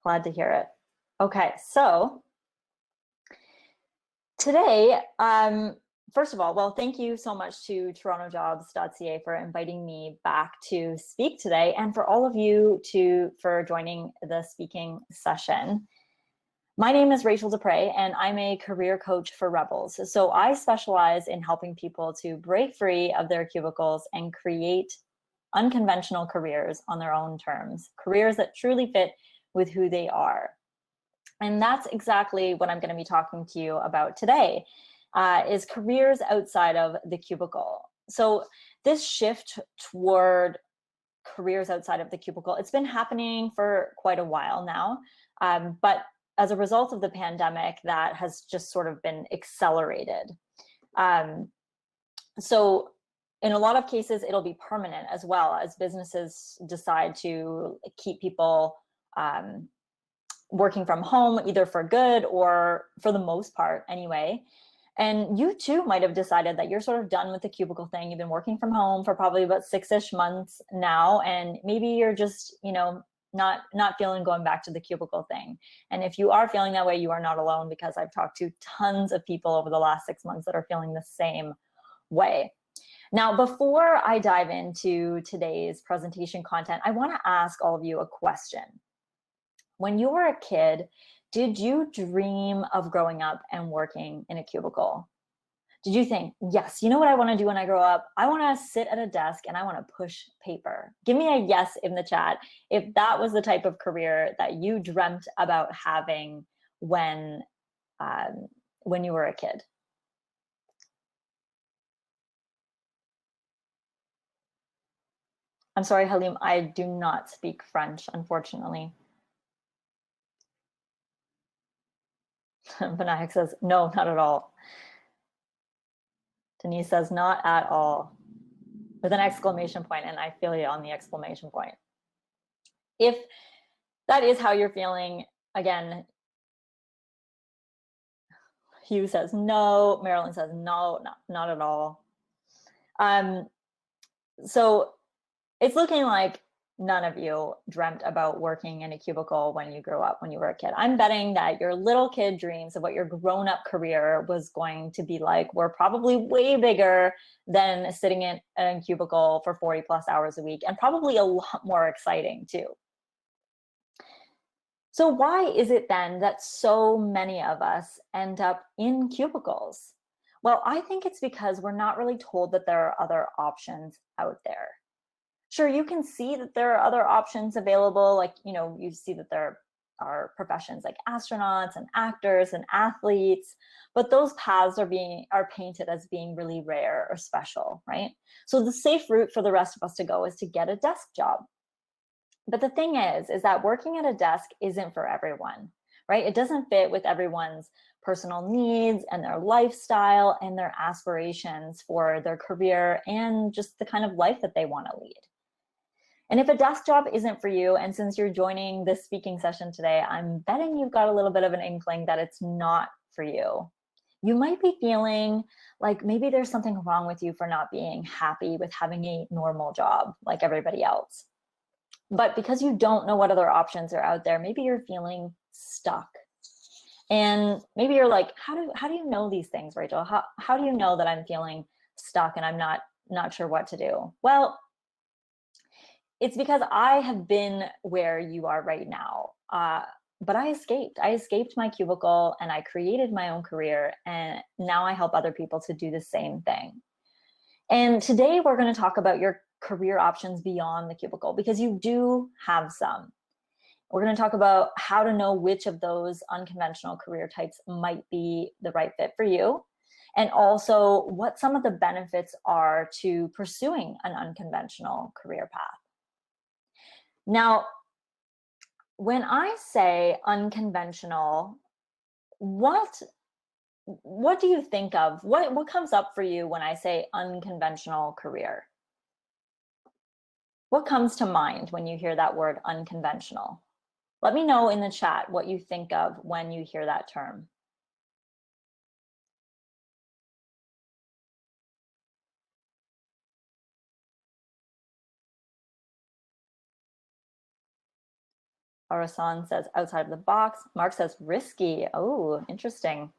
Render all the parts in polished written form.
Glad to hear it. Okay, so today, first of all, well, thank you so much to torontojobs.ca for inviting me back to speak today, and for all of you for joining the speaking session. My name is Rachel Despres, and I'm a career coach for rebels. So I specialize in helping people to break free of their cubicles and create unconventional careers on their own terms, careers that truly fit with who they are. And that's exactly what I'm going to be talking to you about today, is careers outside of the cubicle. So this shift toward careers outside of the cubicle, it's been happening for quite a while now, but as a result of the pandemic, that has just sort of been accelerated. So in a lot of cases, it'll be permanent as well, as businesses decide to keep people working from home, either for good or for the most part anyway. And you too might have decided that you're sort of done with the cubicle thing. You've been working from home for probably about 6-ish months now, and maybe you're just, not feeling going back to the cubicle thing. And if you are feeling that way, you are not alone, because I've talked to tons of people over the last 6 months that are feeling the same way. Now, before I dive into today's presentation content, I want to ask all of you a question. When you were a kid, did you dream of growing up and working in a cubicle? Did you think, yes, you know what I want to do when I grow up? I want to sit at a desk and I want to push paper. Give me a yes in the chat if that was the type of career that you dreamt about having when you were a kid. I'm sorry, Halim, I do not speak French, unfortunately. Vinayak says, no, not at all. Denise says, not at all, with an exclamation point, and I feel you on the exclamation point. If that is how you're feeling, again, Hugh says no, Marilyn says no, not at all. So it's looking like none of you dreamt about working in a cubicle when you grew up, when you were a kid. I'm betting that your little kid dreams of what your grown-up career was going to be like were probably way bigger than sitting in a cubicle for 40 plus hours a week, and probably a lot more exciting too. So why is it then that so many of us end up in cubicles? Well, I think it's because we're not really told that there are other options out there. Sure, you can see that there are other options available, like, you see that there are professions like astronauts and actors and athletes, but those paths are painted as being really rare or special, right? So the safe route for the rest of us to go is to get a desk job. But the thing is that working at a desk isn't for everyone, right? It doesn't fit with everyone's personal needs and their lifestyle and their aspirations for their career and just the kind of life that they want to lead. And if a desk job isn't for you, and since you're joining this speaking session today, I'm betting you've got a little bit of an inkling that it's not for you. You might be feeling like maybe there's something wrong with you for not being happy with having a normal job like everybody else. But because you don't know what other options are out there, maybe you're feeling stuck. And maybe you're like, how do you know these things, Rachel? How do you know that I'm feeling stuck and I'm not sure what to do? Well, it's because I have been where you are right now. But I escaped my cubicle and I created my own career, and now I help other people to do the same thing. And today we're going to talk about your career options beyond the cubicle, because you do have some. We're going to talk about how to know which of those unconventional career types might be the right fit for you, and also what some of the benefits are to pursuing an unconventional career path. Now, when I say unconventional, what do you think of? What comes up for you when I say unconventional career? What comes to mind when you hear that word unconventional? Let me know in the chat what you think of when you hear that term. Arasan says outside of the box. Mark says risky. Oh, interesting.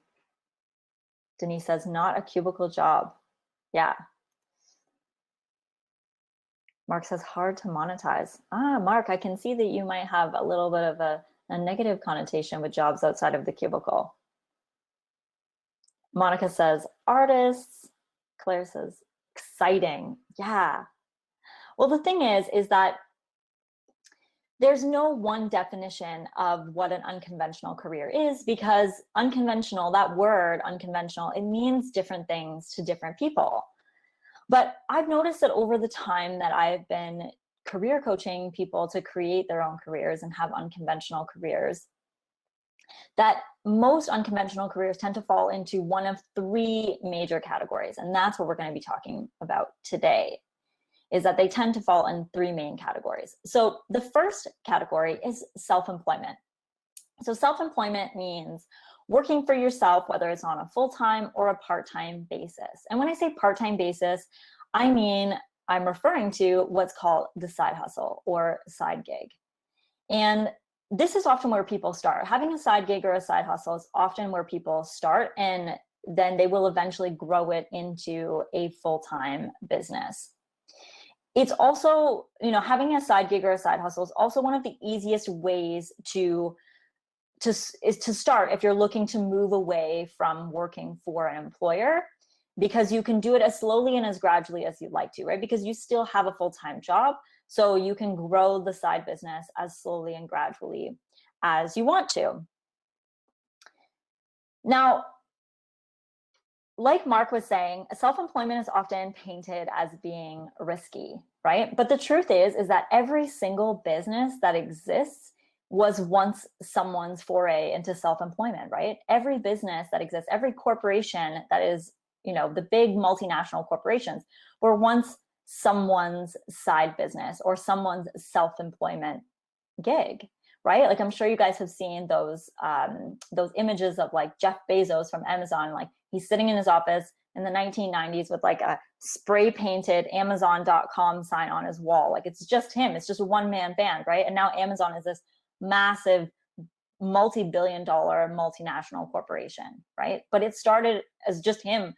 Denise says not a cubicle job. Yeah. Mark says hard to monetize. Mark, I can see that you might have a little bit of a negative connotation with jobs outside of the cubicle. Monica says artists. Claire says exciting. Yeah. Well, the thing is that there's no one definition of what an unconventional career is, because unconventional, that word unconventional, it means different things to different people. But I've noticed that over the time that I've been career coaching people to create their own careers and have unconventional careers, that most unconventional careers tend to fall into one of three major categories. And that's what we're going to be talking about today, is that they tend to fall in three main categories. So the first category is self-employment. So self-employment means working for yourself, whether it's on a full-time or a part-time basis. And when I say part-time basis, I mean, I'm referring to what's called the side hustle or side gig. And this is often where people start. Having a side gig or a side hustle is often where people start, and then they will eventually grow it into a full-time business. It's also, having a side gig or a side hustle is also one of the easiest ways to start if you're looking to move away from working for an employer, because you can do it as slowly and as gradually as you'd like to, right? Because you still have a full-time job, so you can grow the side business as slowly and gradually as you want to. Now, like Mark was saying, self-employment is often painted as being risky, right? But the truth is that every single business that exists was once someone's foray into self-employment, right? Every business that exists, every corporation that is, the big multinational corporations were once someone's side business or someone's self-employment gig, right? Like, I'm sure you guys have seen those images of like Jeff Bezos from Amazon. Like, he's sitting in his office in the 1990s with like a spray painted Amazon.com sign on his wall. Like, it's just him. It's just a one-man band, right? And now Amazon is this massive multi-billion-dollar multinational corporation, right? But it started as just him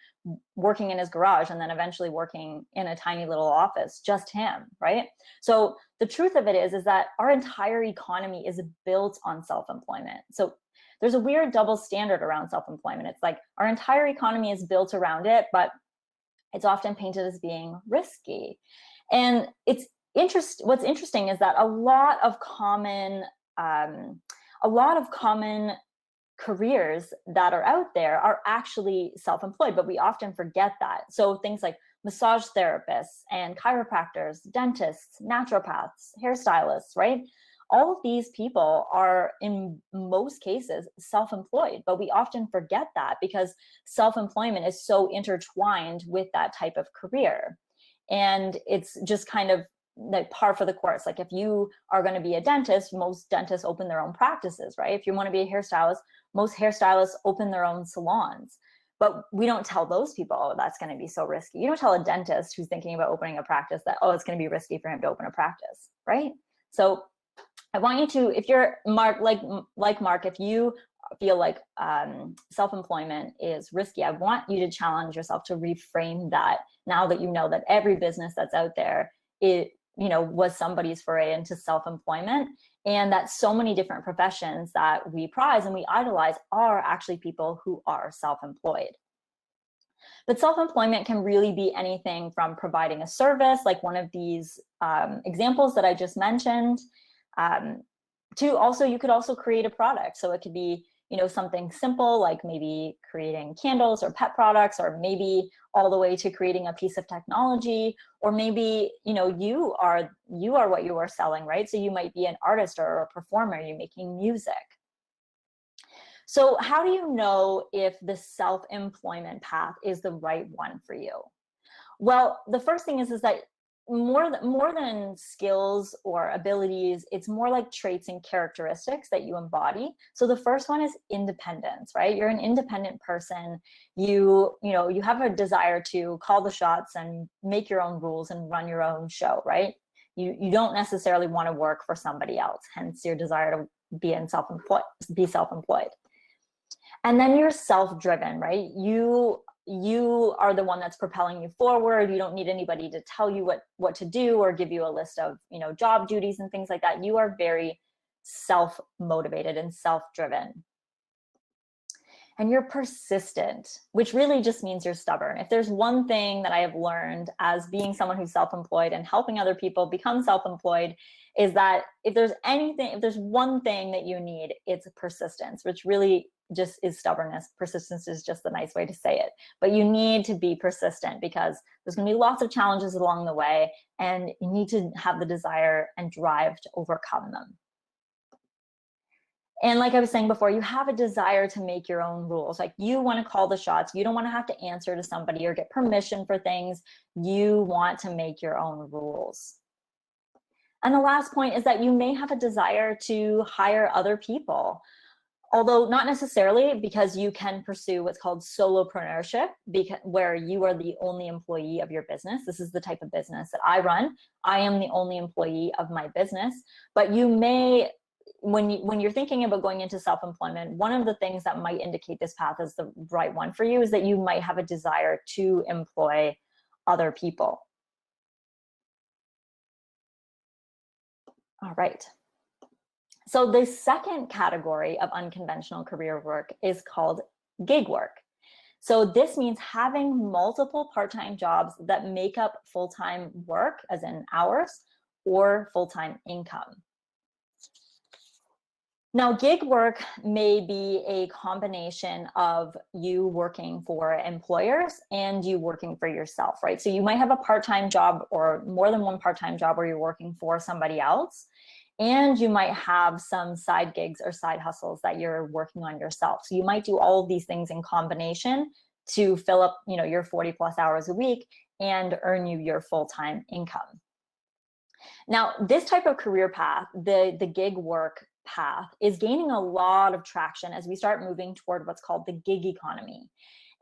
working in his garage and then eventually working in a tiny little office, just him, right? So the truth of it is that our entire economy is built on self-employment. So there's a weird double standard around self-employment. It's like our entire economy is built around it, but it's often painted as being risky. And what's interesting is that a lot of common careers that are out there are actually self-employed, but we often forget that. So things like massage therapists and chiropractors, dentists, naturopaths, hairstylists, right? All of these people are, in most cases, self-employed, but we often forget that because self-employment is so intertwined with that type of career. And it's just kind of like par for the course. Like, if you are going to be a dentist, most dentists open their own practices, right? If you want to be a hairstylist, most hairstylists open their own salons. But we don't tell those people, oh, that's going to be so risky. You don't tell a dentist who's thinking about opening a practice that, oh, it's going to be risky for him to open a practice, right? So I want you to, if you're Mark, like Mark, if you feel like self-employment is risky, I want you to challenge yourself to reframe that now that you know that every business that's out there, it was somebody's foray into self-employment, and that so many different professions that we prize and we idolize are actually people who are self-employed. But self-employment can really be anything from providing a service, like one of these examples that I just mentioned, to also, you could also create a product. So it could be, something simple, like maybe creating candles or pet products, or maybe all the way to creating a piece of technology, or maybe, you are what you are selling, right? So you might be an artist or a performer, you're making music. So how do you know if the self-employment path is the right one for you? Well, the first thing is that more than skills or abilities, it's more like traits and characteristics that you embody. So the first one is independence, right? You're an independent person. You have a desire to call the shots and make your own rules and run your own show, right? You don't necessarily want to work for somebody else, hence your desire to be self-employed. And then you're self-driven, right? You are the one that's propelling you forward. You don't need anybody to tell you what to do or give you a list of, job duties and things like that. You are very self-motivated and self-driven. And you're persistent, which really just means you're stubborn. If there's one thing that I have learned as being someone who's self-employed and helping other people become self-employed, is that if there's one thing that you need, it's persistence, which really just is stubbornness. Persistence is just the nice way to say it. But you need to be persistent because there's going to be lots of challenges along the way, and you need to have the desire and drive to overcome them. And like I was saying before, you have a desire to make your own rules. Like, you want to call the shots. You don't want to have to answer to somebody or get permission for things. You want to make your own rules. And the last point is that you may have a desire to hire other people, although not necessarily, because you can pursue what's called solopreneurship, where you are the only employee of your business. This is the type of business that I run. I am the only employee of my business. But you may, when you're thinking about going into self-employment, one of the things that might indicate this path is the right one for you is that you might have a desire to employ other people. All right. So the second category of unconventional career work is called gig work. So this means having multiple part-time jobs that make up full-time work, as in hours, or full-time income. Now, gig work may be a combination of you working for employers and you working for yourself, right? So you might have a part-time job or more than one part-time job where you're working for somebody else, and you might have some side gigs or side hustles that you're working on yourself. So you might do all of these things in combination to fill up, your 40 plus hours a week and earn you your full-time income. Now, this type of career path, the gig work path, is gaining a lot of traction as we start moving toward what's called the gig economy.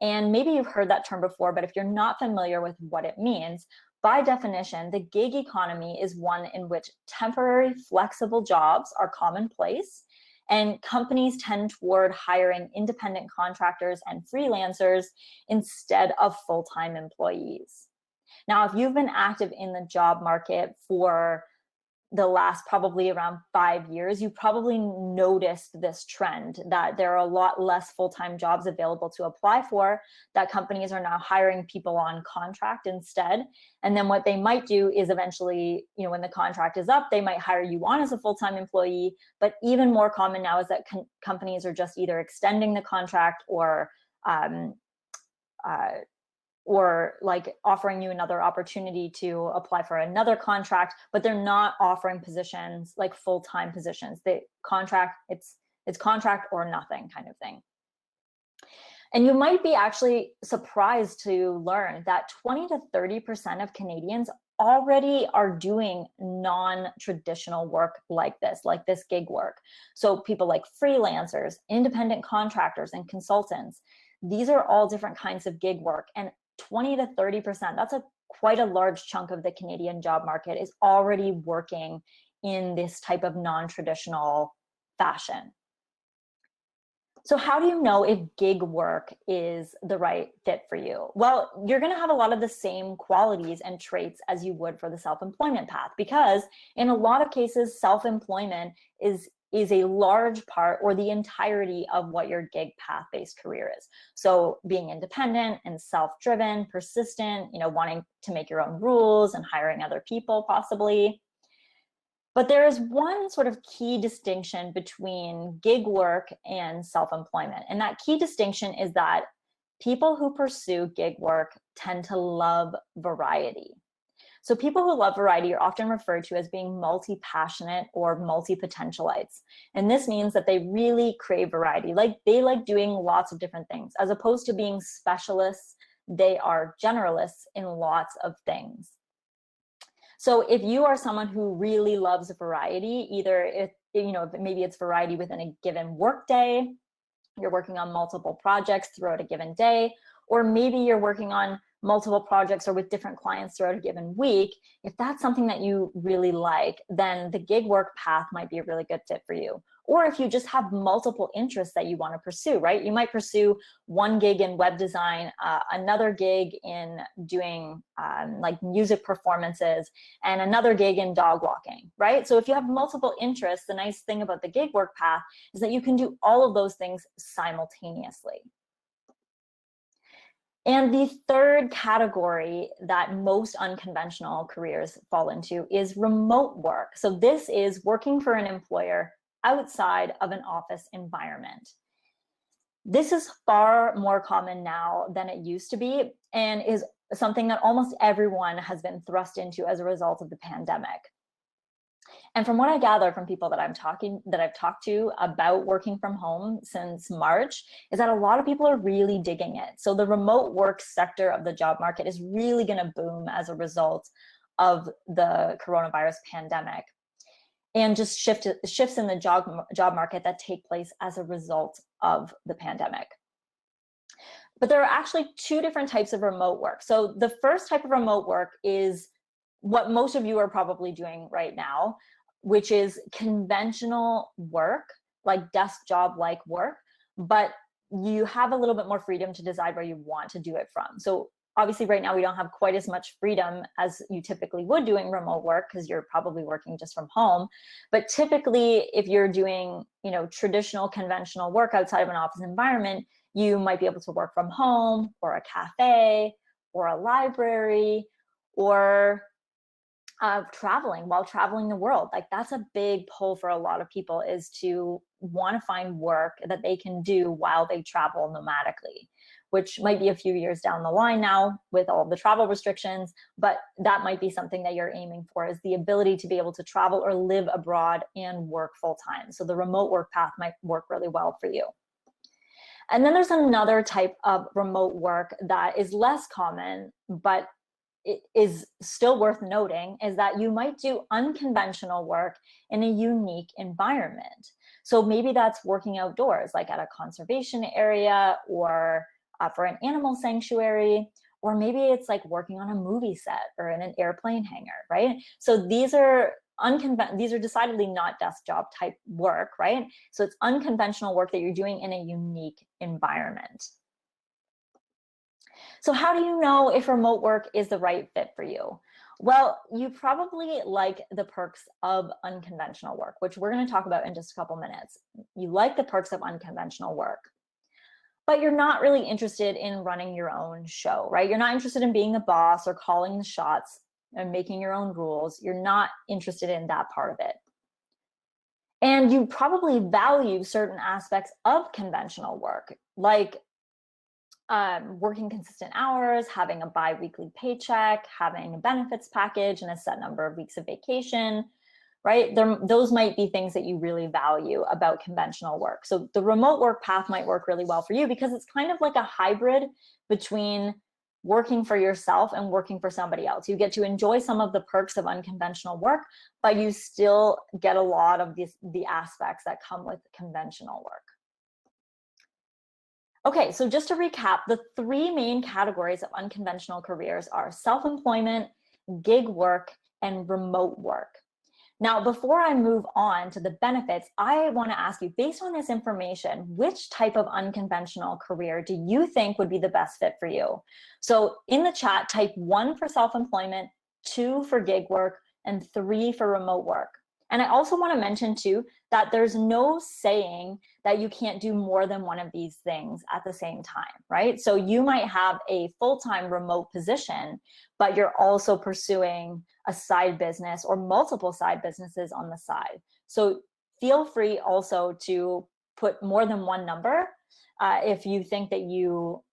And maybe you've heard that term before, but if you're not familiar with what it means, by definition, the gig economy is one in which temporary, flexible jobs are commonplace, and companies tend toward hiring independent contractors and freelancers instead of full-time employees. Now, if you've been active in the job market for the last probably around 5 years, you probably noticed this trend that there are a lot less full-time jobs available to apply for, that companies are now hiring people on contract instead. And then what they might do is eventually, when the contract is up, they might hire you on as a full-time employee. But even more common now is that companies are just either extending the contract or like offering you another opportunity to apply for another contract, but they're not offering positions like full-time positions. It's contract or nothing kind of thing. And you might be actually surprised to learn that 20 to 30% of Canadians already are doing non-traditional work like this gig work. So people like freelancers, independent contractors, and consultants. These are all different kinds of gig work. And 20 to 30%, that's quite a large chunk of the Canadian job market, is already working in this type of non-traditional fashion. So how do you know if gig work is the right fit for you? Well, you're going to have a lot of the same qualities and traits as you would for the self-employment path, because in a lot of cases, self-employment is a large part or the entirety of what your gig path-based career is. So being independent and self-driven, persistent, wanting to make your own rules and hiring other people possibly. But there is one sort of key distinction between gig work and self-employment. And that key distinction is that people who pursue gig work tend to love variety. So people who love variety are often referred to as being multi-passionate or multipotentialized. And this means that they really crave variety. They like doing lots of different things. As opposed to being specialists, they are generalists in lots of things. So if you are someone who really loves variety, either maybe it's variety within a given work day, you're working on multiple projects throughout a given day, or maybe you're working on multiple projects or with different clients throughout a given week, if that's something that you really like, then the gig work path might be a really good fit for you. Or if you just have multiple interests that you want to pursue, right? You might pursue one gig in web design, another gig in doing like music performances, and another gig in dog walking, right? So if you have multiple interests, the nice thing about the gig work path is that you can do all of those things simultaneously. And the third category that most unconventional careers fall into is remote work. So this is working for an employer outside of an office environment. This is far more common now than it used to be, and is something that almost everyone has been thrust into as a result of the pandemic. And from what I gather from people that I've talked to about working from home since March, is that a lot of people are really digging it. So the remote work sector of the job market is really going to boom as a result of the coronavirus pandemic, and just shifts in the job market that take place as a result of the pandemic. But there are actually two different types of remote work. So the first type of remote work is what most of you are probably doing right now, which is conventional work, like desk job like work, but you have a little bit more freedom to decide where you want to do it from. So obviously right now we don't have quite as much freedom as you typically would doing remote work, because you're probably working just from home. But typically if you're doing, traditional conventional work outside of an office environment, you might be able to work from home, or a cafe, or a library, or traveling while traveling the world. Like that's a big pull for a lot of people, is to want to find work that they can do while they travel nomadically, which might be a few years down the line now with all the travel restrictions, but that might be something that you're aiming for, is the ability to be able to travel or live abroad and work full time. So the remote work path might work really well for you. And then there's another type of remote work that is less common, but it is still worth noting, is that you might do unconventional work in a unique environment. So maybe that's working outdoors, like at a conservation area, or for an animal sanctuary, or maybe it's like working on a movie set or in an airplane hangar, right? So these are decidedly not desk job type work, right? So it's unconventional work that you're doing in a unique environment. So how do you know if remote work is the right fit for you? Well, you probably like the perks of unconventional work, which we're going to talk about in just a couple minutes. You like the perks of unconventional work, but you're not really interested in running your own show, right? You're not interested in being the boss or calling the shots and making your own rules. You're not interested in that part of it. And you probably value certain aspects of conventional work, like working consistent hours, having a bi-weekly paycheck, having a benefits package, and a set number of weeks of vacation, right? Those might be things that you really value about conventional work. So the remote work path might work really well for you, because it's kind of like a hybrid between working for yourself and working for somebody else. You get to enjoy some of the perks of unconventional work, but you still get a lot of the aspects that come with conventional work. Okay, so just to recap, the three main categories of unconventional careers are self-employment, gig work, and remote work. Now, before I move on to the benefits, I want to ask you, based on this information, which type of unconventional career do you think would be the best fit for you? So in the chat, type 1 for self-employment, 2 for gig work, and 3 for remote work. And I also want to mention too, that there's no saying that you can't do more than one of these things at the same time, right? So you might have a full-time remote position, but you're also pursuing a side business or multiple side businesses on the side. So feel free also to put more than one number if you think that you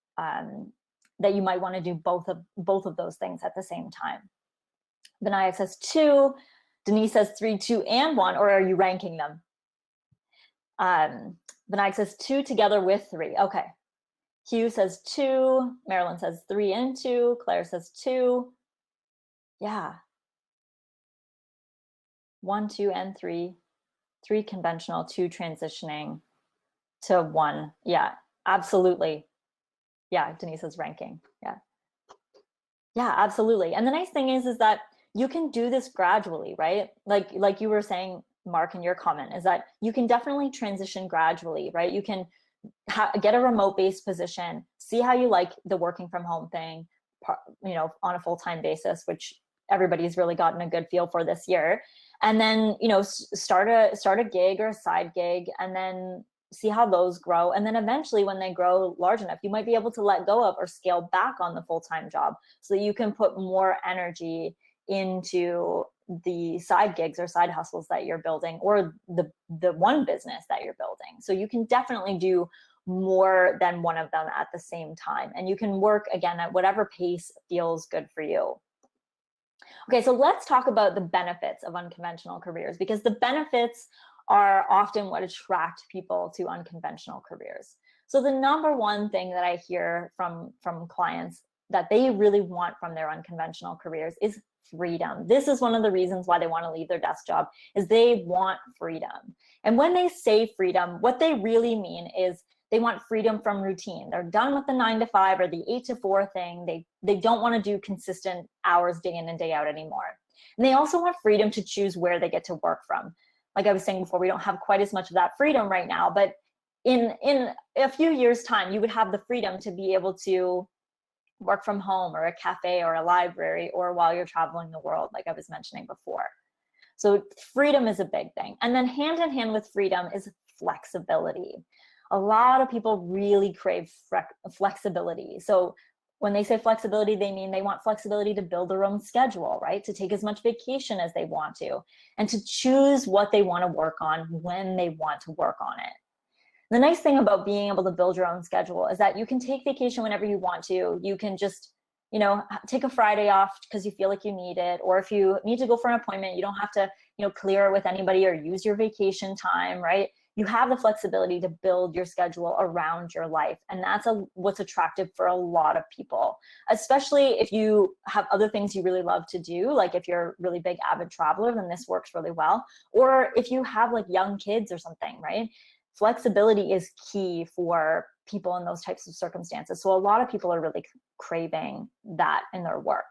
might want to do both of those things at the same time. Vinayak says 2. Denise says 3, 2, and 1, or are you ranking them? Vinayak says 2 together with 3. Okay. Hugh says 2. Marilyn says 3 and 2. Claire says 2. Yeah. 1, 2, and 3. 3 conventional, 2 transitioning to 1. Yeah, absolutely. Yeah, Denise is ranking. Yeah. Yeah, absolutely. And the nice thing is that you can do this gradually, right? Like you were saying, Mark, in your comment, is that you can definitely transition gradually, right? You can get a remote-based position, see how you like the working from home thing, on a full-time basis, which everybody's really gotten a good feel for this year. And then, start a gig or a side gig, and then see how those grow. And then eventually when they grow large enough, you might be able to let go of or scale back on the full-time job so that you can put more energy into the side gigs or side hustles that you're building, or the one business that you're building. So you can definitely do more than one of them at the same time. And you can work, again, at whatever pace feels good for you. Okay, so let's talk about the benefits of unconventional careers, because the benefits are often what attract people to unconventional careers. So the number one thing that I hear from clients that they really want from their unconventional careers is freedom. This is one of the reasons why they want to leave their desk job, is they want freedom. And when they say freedom, what they really mean is they want freedom from routine. They're done with the 9 to 5 or the 8 to 4 thing. They don't want to do consistent hours day in and day out anymore. And they also want freedom to choose where they get to work from. Like I was saying before, we don't have quite as much of that freedom right now, but in a few years' time, you would have the freedom to be able to work from home, or a cafe, or a library, or while you're traveling the world, like I was mentioning before. So freedom is a big thing. And then hand in hand with freedom is flexibility. A lot of people really crave flexibility. So when they say flexibility, they mean they want flexibility to build their own schedule, right? To take as much vacation as they want to, and to choose what they want to work on when they want to work on it. The nice thing about being able to build your own schedule is that you can take vacation whenever you want to. You can just, take a Friday off because you feel like you need it. Or if you need to go for an appointment, you don't have to, clear it with anybody or use your vacation time, right? You have the flexibility to build your schedule around your life. And that's what's attractive for a lot of people, especially if you have other things you really love to do. Like if you're a really big avid traveler, then this works really well. Or if you have like young kids or something, right? Flexibility is key for people in those types of circumstances. So a lot of people are really craving that in their work.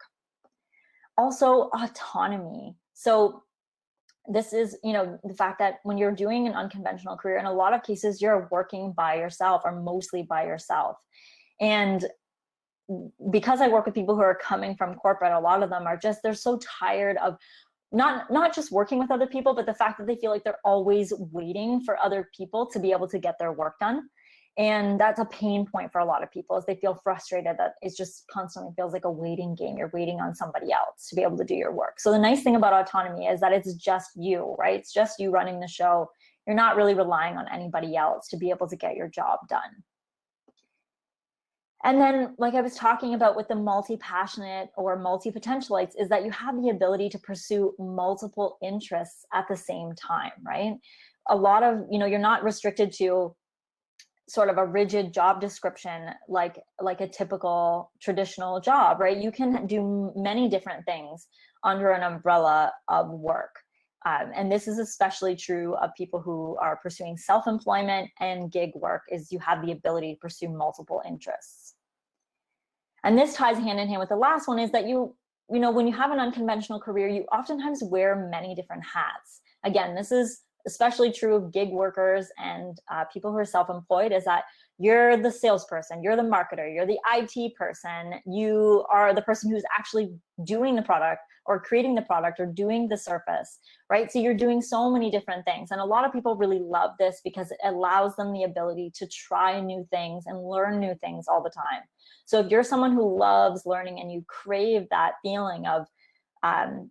Also, autonomy. So this is, the fact that when you're doing an unconventional career, in a lot of cases, you're working by yourself, or mostly by yourself. And because I work with people who are coming from corporate, a lot of them are they're so tired of not just working with other people, but the fact that they feel like they're always waiting for other people to be able to get their work done. And that's a pain point for a lot of people, as they feel frustrated that it just constantly feels like a waiting game. You're waiting on somebody else to be able to do your work. So the nice thing about autonomy is that it's just you, right? It's just you running the show. You're not really relying on anybody else to be able to get your job done. And then, like I was talking about with the multi-passionate or multi-potentialites, is that you have the ability to pursue multiple interests at the same time, right? A lot of, you're not restricted to sort of a rigid job description like a typical traditional job, right? You can do many different things under an umbrella of work. And this is especially true of people who are pursuing self-employment and gig work, is you have the ability to pursue multiple interests. And this ties hand in hand with the last one, is that when you have an unconventional career, you oftentimes wear many different hats. Again, this is especially true of gig workers and people who are self-employed, is that you're the salesperson, you're the marketer, you're the IT person, you are the person who's actually doing the product or creating the product or doing the service, right? So you're doing so many different things. And a lot of people really love this because it allows them the ability to try new things and learn new things all the time. So if you're someone who loves learning and you crave that feeling of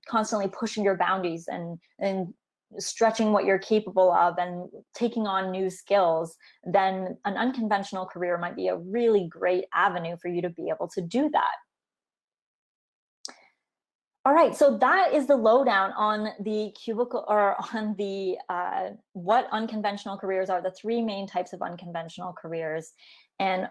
constantly pushing your boundaries and stretching what you're capable of and taking on new skills, then an unconventional career might be a really great avenue for you to be able to do that. All right, so that is the lowdown on the cubicle, or on the what unconventional careers are, the 3 main types of unconventional careers. And